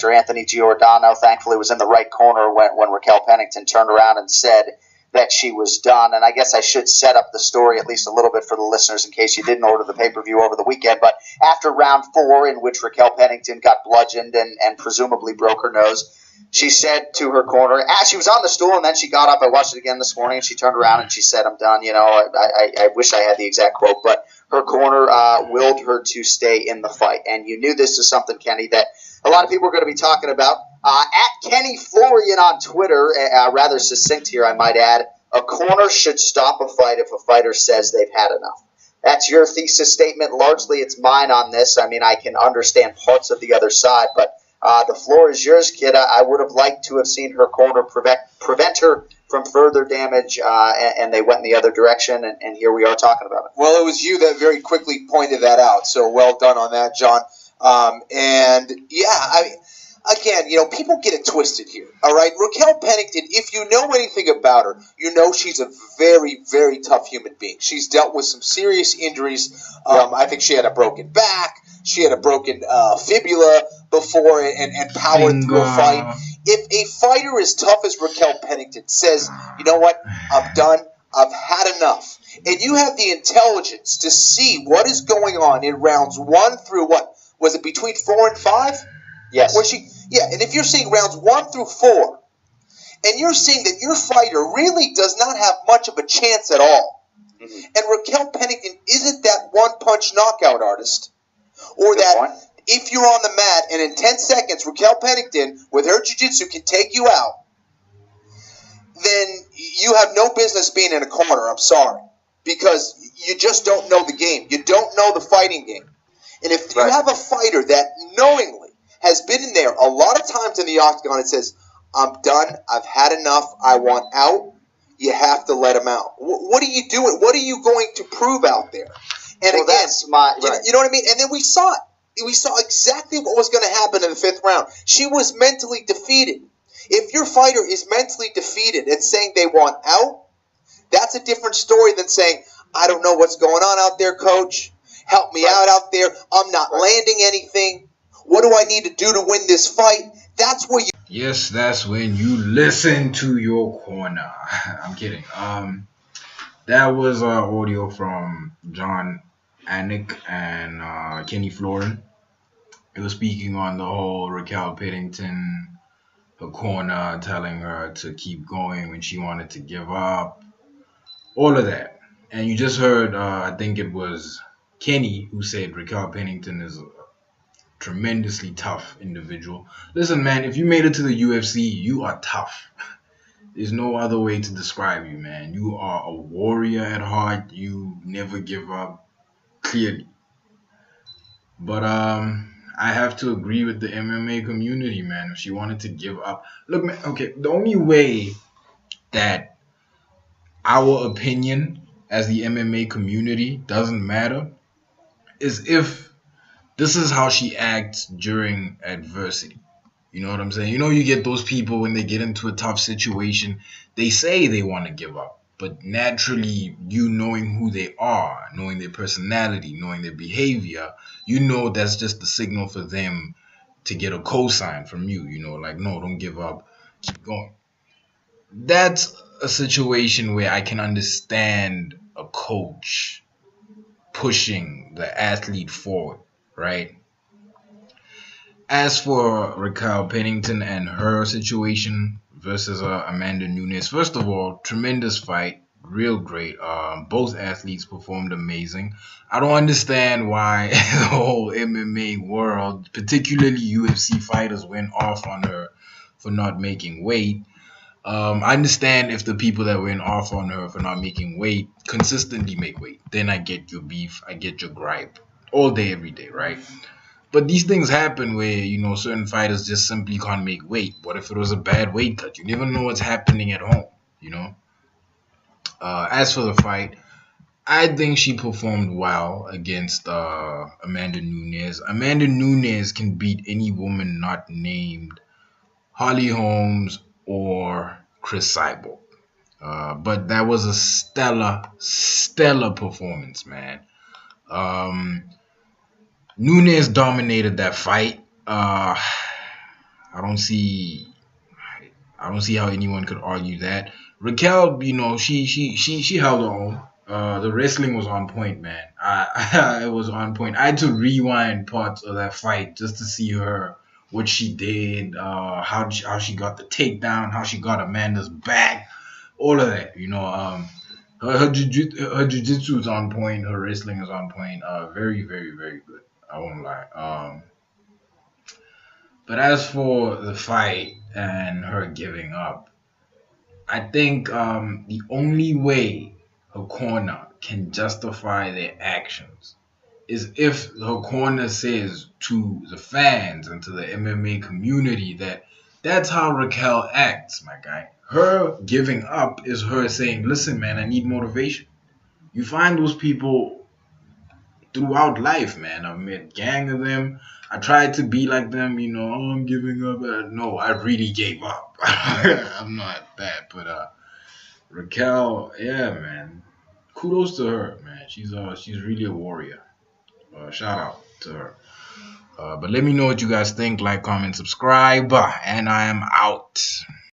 Anthony Giordano thankfully was in the right corner when Raquel Pennington turned around and said that she was done. And I guess I should set up the story at least a little bit for the listeners in case you didn't order the pay-per-view over the weekend. But after round 4, in which Raquel Pennington got bludgeoned and presumably broke her nose, she said to her corner, as she was on the stool, and then she got up. I watched it again this morning, and she turned around and she said, "I'm done." I wish I had the exact quote, but her corner willed her to stay in the fight. And you knew this is something, Kenny, that a lot of people are going to be talking about. At Kenny Florian on Twitter, rather succinct here, I might add, a corner should stop a fight if a fighter says they've had enough. That's your thesis statement. Largely, it's mine on this. I mean, I can understand parts of the other side, but the floor is yours, kid. I would have liked to have seen her corner prevent her from further damage, and they went in the other direction, and here we are talking about it. Well, it was you that very quickly pointed that out, so well done on that, John. Again, people get it twisted here, all right? Raquel Pennington, if you know anything about her, you know she's a very, very tough human being. She's dealt with some serious injuries. I think she had a broken back. She had a broken fibula before and powered through a fight. If a fighter as tough as Raquel Pennington says, you know what, I'm done, I've had enough, and you have the intelligence to see what is going on in rounds 1 through what? Was it between 4 and 5? Yes. And if you're seeing rounds 1 through 4, and you're seeing that your fighter really does not have much of a chance at all, and Raquel Pennington isn't that one-punch knockout artist, or Good that point. if you're on the mat and in 10 seconds Raquel Pennington with her jiu-jitsu can take you out, then you have no business being in a corner. I'm sorry. Because you just don't know the game. You don't know the fighting game. And if you have a fighter that knowingly has been in there a lot of times in the octagon and says, I'm done, I've had enough, I want out, you have to let him out. What are you doing? What are you going to prove out there? And Well, again, that's my- you know what I mean? And then we saw it. We saw exactly what was going to happen in the 5th round. She was mentally defeated. If your fighter is mentally defeated and saying they want out, that's a different story than saying, I don't know what's going on out there, coach. Help me out there. I'm not landing anything. What do I need to do to win this fight? That's where you... Yes, that's when you listen to your corner. I'm kidding. That was audio from John Anik and Kenny Florian. It was speaking on the whole Raquel Peddington, her corner, telling her to keep going when she wanted to give up. All of that. And you just heard, I think it was Kenny who said Raquel Pennington is a tremendously tough individual. Listen, man, if you made it to the UFC, you are tough. There's no other way to describe you, man. You are a warrior at heart. You never give up, clearly. But I have to agree with the MMA community, man. If she wanted to give up, look, man. Okay, the only way that our opinion as the MMA community doesn't matter is if this is how she acts during adversity. You know what I'm saying? You get those people when they get into a tough situation, they say they want to give up. But naturally, you knowing who they are, knowing their personality, knowing their behavior, that's just the signal for them to get a cosign from you. Like, no, don't give up, keep going. That's a situation where I can understand a coach pushing the athlete forward, right? As for Raquel Pennington and her situation versus Amanda Nunes, first of all, tremendous fight, real great. Both athletes performed amazing. I don't understand why the whole MMA world, particularly UFC fighters, went off on her for not making weight. I understand if the people that went off on her for not making weight consistently make weight. Then I get your beef, I get your gripe all day, every day, right? But these things happen where, certain fighters just simply can't make weight. What if it was a bad weight cut? You never know what's happening at home, As for the fight, I think she performed well against Amanda Nunes. Amanda Nunes can beat any woman not named Holly Holmes or Chris Cyborg. But that was a stellar performance, man. Nunes dominated that fight. I don't see how anyone could argue that. Raquel, she held her own. The wrestling was on point, man. It was on point. I had to rewind parts of that fight just to see what she did, how she got the takedown, how she got Amanda's back, all of that. Her jiu-jitsu is on point. Her wrestling is on point. Very, very, very good. I won't lie. But as for the fight and her giving up, I think the only way her corner can justify their actions is if her corner says to the fans and to the MMA community that that's how Raquel acts, my guy. Her giving up is her saying, listen, man, I need motivation. You find those people throughout life, man. I've met gang of them. I tried to be like them, oh, I'm giving up. No, I really gave up. I'm not that, but Raquel, yeah, man. Kudos to her, man. She's really a warrior. Shout out to her. But let me know what you guys think. Like, comment, subscribe, and I am out.